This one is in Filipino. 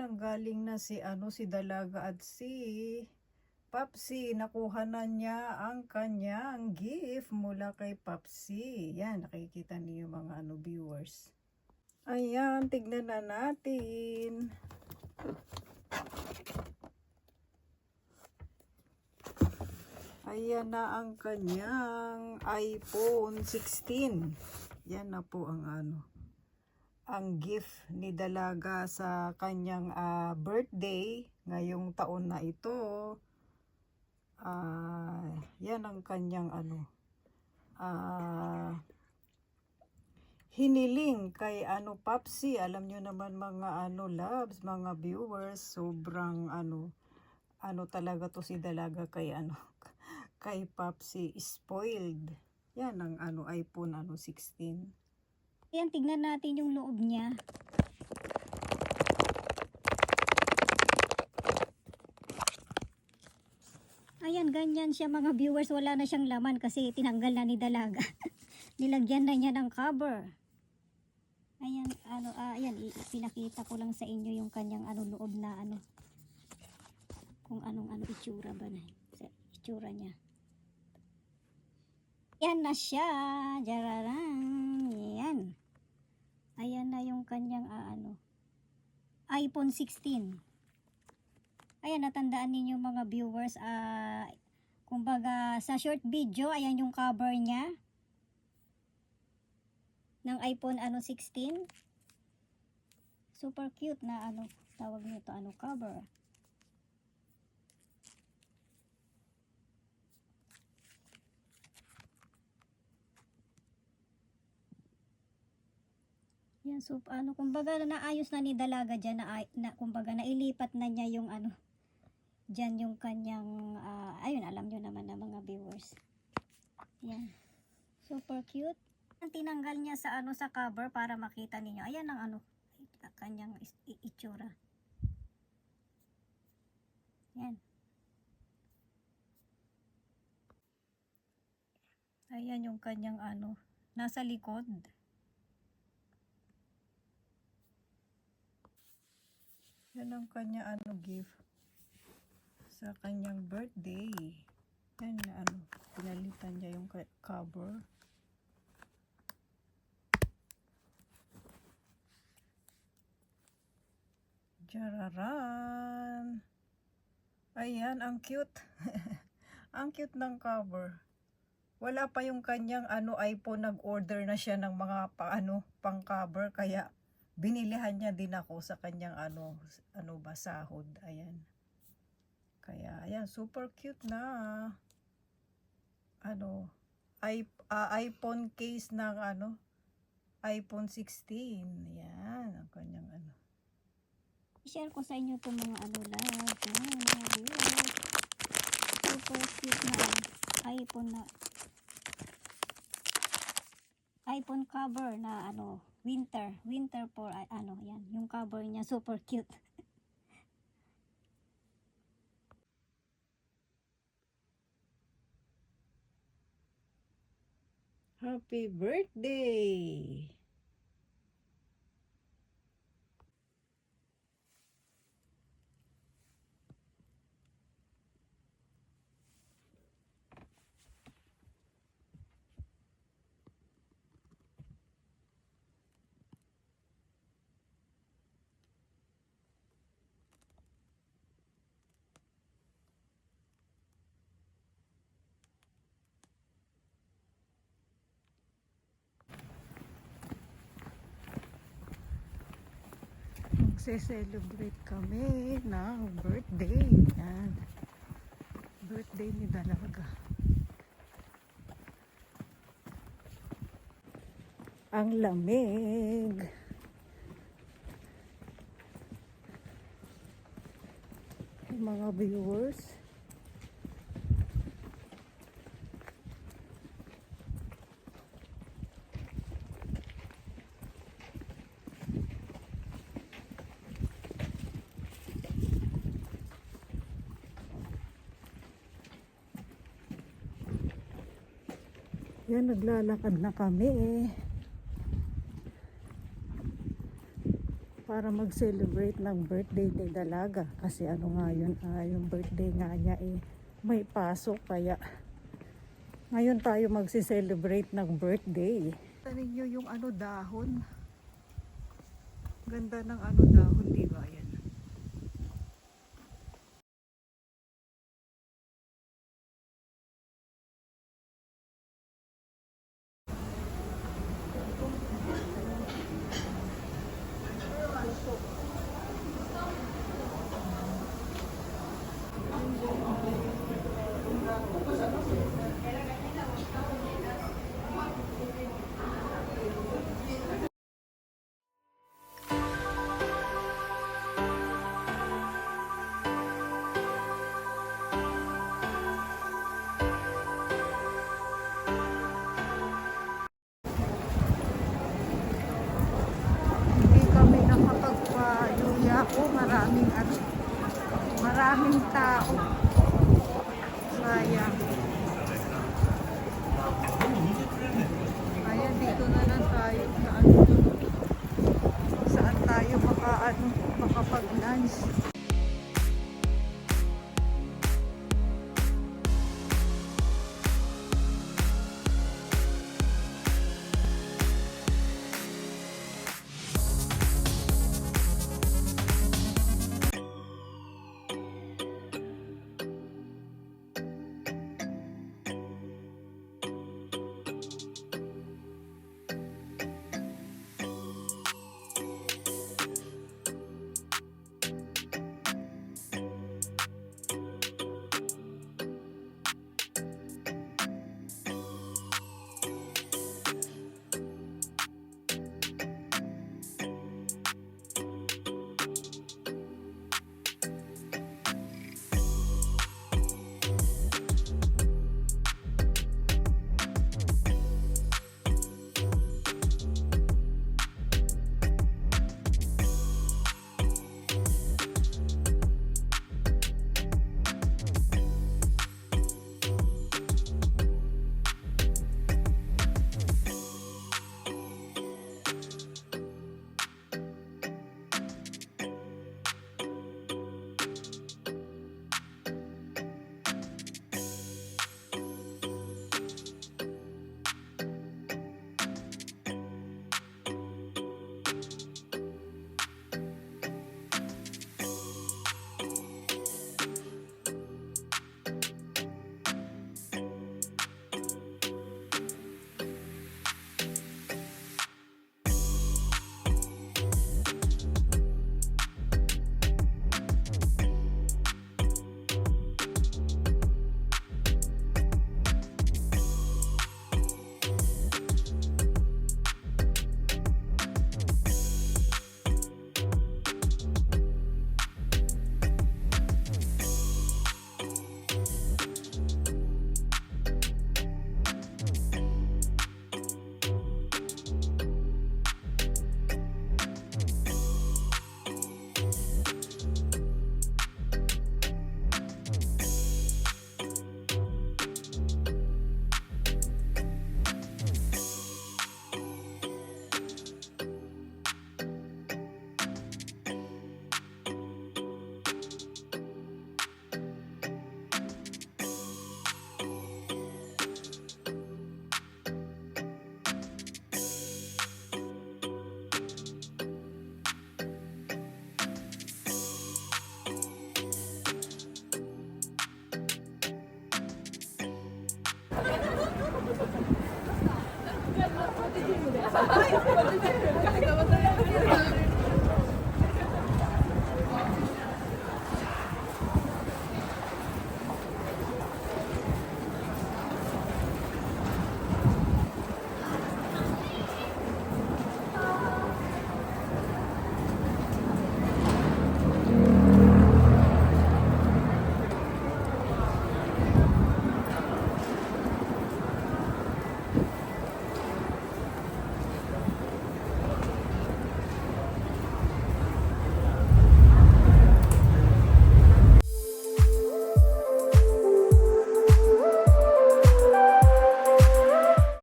nanggaling na si si Dalaga at si Papsi. Nakuha na niya ang kanyang gift mula kay Papsi. Yan, nakikita niyo mga viewers. Ayan, tignan na natin. Ayan na ang kanyang iPhone 16. Yan na po ang ang gift ni Dalaga sa kanyang birthday ngayong taon na ito. Yan ang kanyang hiniling kay Papsi. Alam nyo naman mga loves, mga viewers, sobrang talaga to si Dalaga kay kay Papsi, spoiled. Yan ang iPhone 16. Ayan, tignan natin yung loob niya. Ayan, ganyan siya mga viewers. Wala na siyang laman kasi tinanggal na ni Dalaga. Nilagyan na niya ng cover. Ayan, ayan, pinakita ko lang sa inyo yung kanyang loob na kung anong itsura ba na. Itsura niya. Yan na siya. Jararang. Yan. Ayan na yung kanyang iPhone 16. Ayan, natandaan ninyo mga viewers. Kumbaga sa short video, ayan yung cover niya ng iPhone 16. Super cute na tawag nito cover. Yan, so kumbaga naayos na ni Dalaga diyan kumbaga nailipat na niya yung diyan yung kanyang ayun, alam niyo naman na mga viewers. Yan. Super cute. Tinanggal niya sa sa cover para makita niyo. Ayan ang kanyang itsura. Yan. Ayan yung kanyang nasa likod. Yan ang kanya gift sa kanyang birthday. Yan pinalitan niya yung cover. Jararan. Ayan, ang cute. Ang cute ng cover. Wala pa yung kanyang iPhone, nag-order na siya ng mga pang cover, kaya binilihan niya din ako sa kanyang sahod. Ayan. Kaya ayan, super cute na iPhone case ng iPhone 16. Yan ang kanyang i-share ko sa inyo itong mga love. Yan, mga viewers. Super cute na iPhone cover na winter for yan, yung cover niya super cute. Happy birthday. Magse-celebrate kami ng birthday. Yan. Birthday ni Dalaga. Ang lamig. Mga viewers. Yan, naglalakad na kami. para mag-celebrate ng birthday ni Dalaga. Kasi ano nga yun, yung birthday nga niya may pasok, kaya ngayon tayo magsi-celebrate ng birthday. Tanin nyo yung dahon. Ganda ng dahon, di ba? Yan. Hindi kami nakapagpa-luya ko. Maraming tao. Sayang. Ayan, dito na lang tayo sa saan tayo makapag-lunch.